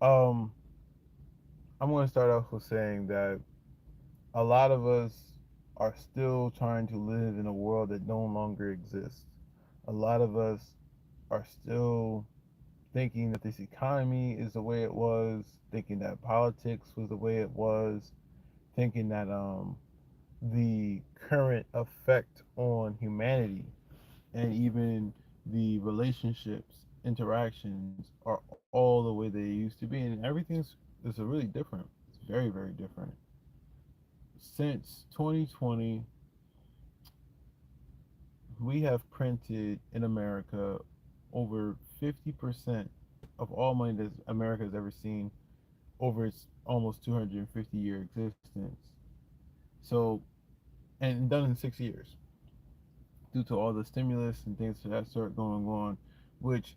Um, I'm going to start off with saying that a lot of us are still trying to live in a world that no longer exists. A lot of us are still thinking that this economy is the way it was, thinking that politics was the way it was, thinking that the current effect on humanity and even the relationships, interactions are all the way they used to be, and everything's is really different. It's very, very different. Since 2020, we have printed in America over 50% of all money that America has ever seen over its almost 250-year existence. So, and done in 6 years due to all the stimulus and things of that sort going on, which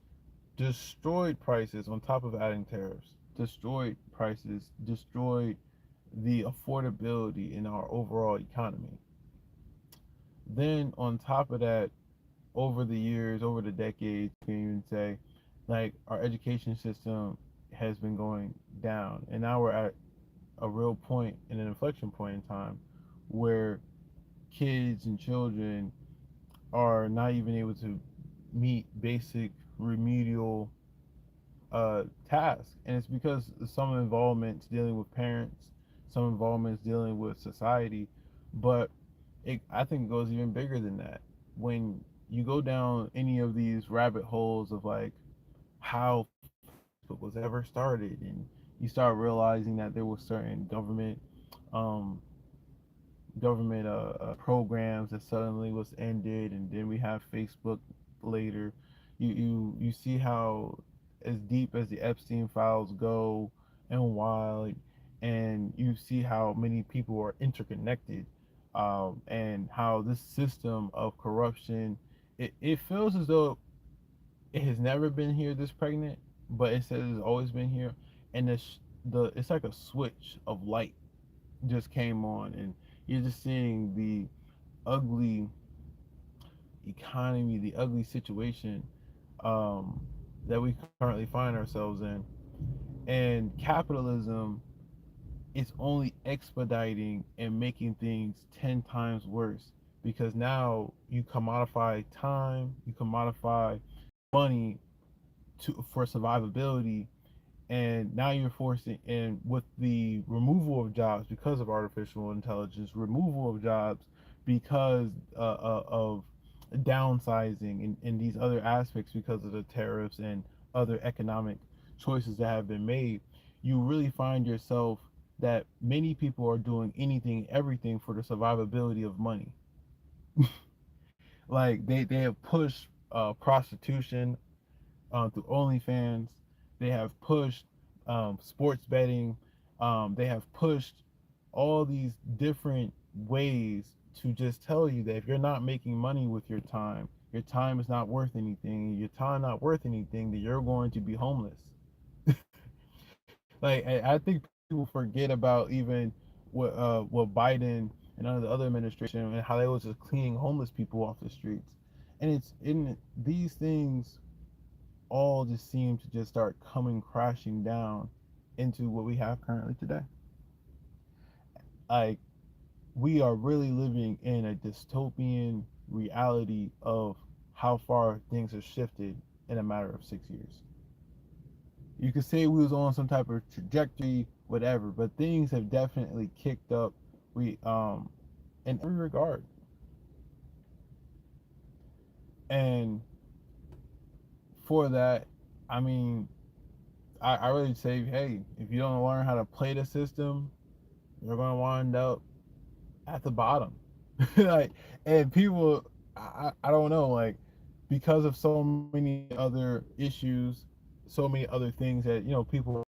destroyed prices on top of adding tariffs, destroyed prices, destroyed the affordability in our overall economy. Then on top of that, over the years, over the decades, you can even say, like our education system has been going down, and now we're at a real point, in an inflection point in time, where kids and children are not even able to meet basic remedial task, and it's because some involvements dealing with parents, some involvements dealing with society, but I think it goes even bigger than that. When you go down any of these rabbit holes of like how Facebook was ever started, and you start realizing that there was certain um, government programs that suddenly was ended, and then we have Facebook later. You see how as deep as the Epstein files go and wide, and you see how many people are interconnected, and how this system of corruption, it feels as though it has never been here this pregnant, but it says it's always been here, and the it's like a switch of light just came on, and you're just seeing the ugly economy, the ugly situation um, that we currently find ourselves in. And capitalism is only expediting and making things 10 times worse, because now you commodify time, you commodify money for survivability, and now you're forcing, and with the removal of jobs because of artificial intelligence, removal of jobs because of downsizing and these other aspects because of the tariffs and other economic choices that have been made, you really find yourself that many people are doing anything, everything for the survivability of money. Like they have pushed prostitution through OnlyFans. They have pushed sports betting. They have pushed all these different ways to just tell you that if you're not making money with your time is not worth anything. Your time not worth anything. That you're going to be homeless. Like I think people forget about even what Biden and under the other administration and how they was just cleaning homeless people off the streets, and it's in these things all just seem to just start coming crashing down into what we have currently today. Like we are really living in a dystopian reality of how far things have shifted in a matter of 6 years. You could say we was on some type of trajectory, whatever, but things have definitely kicked up. We in every regard, and for that, I mean, I really say, hey, if you don't learn how to play the system, you're going to wind up at the bottom. Like, and people, I don't know, like, because of so many other issues, so many other things that, people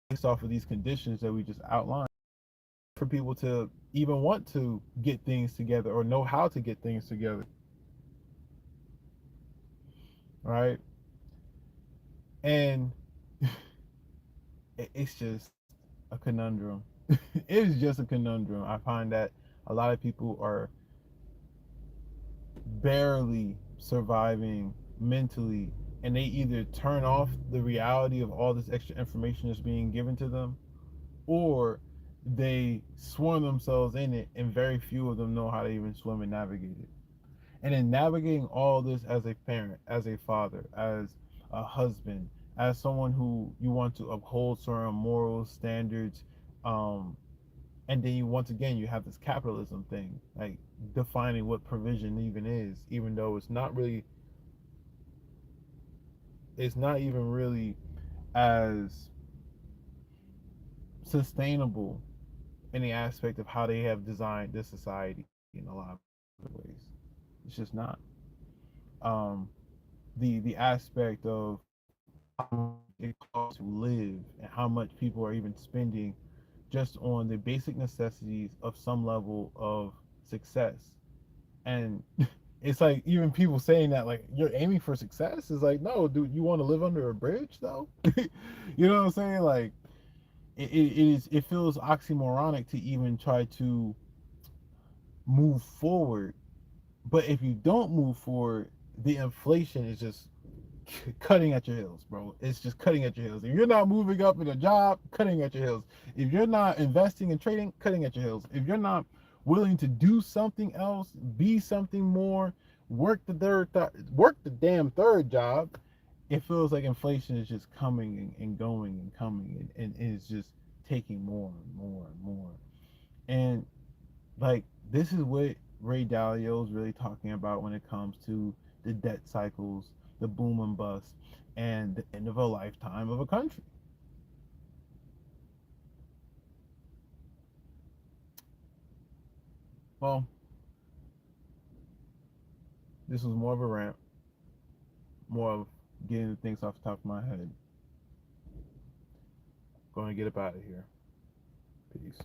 based off of these conditions that we just outlined, for people to even want to get things together or know how to get things together, right? And it's just a conundrum. It is just a conundrum. I find that a lot of people are barely surviving mentally and they either turn off the reality of all this extra information that's being given to them, or they swim themselves in it, and very few of them know how to even swim and navigate it. And in navigating all this as a parent, as a father, as a husband, as someone who you want to uphold certain moral standards, um, and then you once again you have this capitalism thing, like defining what provision even is, even though it's not even really as sustainable in the aspect of how they have designed this society in a lot of ways. It's just not. Um, the aspect of how much it costs to live and how much people are even spending just on the basic necessities of some level of success. And it's like even people saying that like you're aiming for success is like, no, dude, you want to live under a bridge though? You know what I'm saying? Like it feels oxymoronic to even try to move forward. But if you don't move forward, the inflation is just cutting at your heels, bro. It's just cutting at your heels. If you're not moving up in a job, cutting at your heels. If you're not investing in trading, cutting at your heels. If you're not willing to do something else, be something more, work the damn third job, it feels like inflation is just coming and going and coming, and it's just taking more and more and more. And like this is what Ray Dalio is really talking about when it comes to the debt cycles, the boom and bust, and the end of a lifetime of a country. Well, this was more of a rant, more of getting the things off the top of my head. Going to get up out of here. Peace.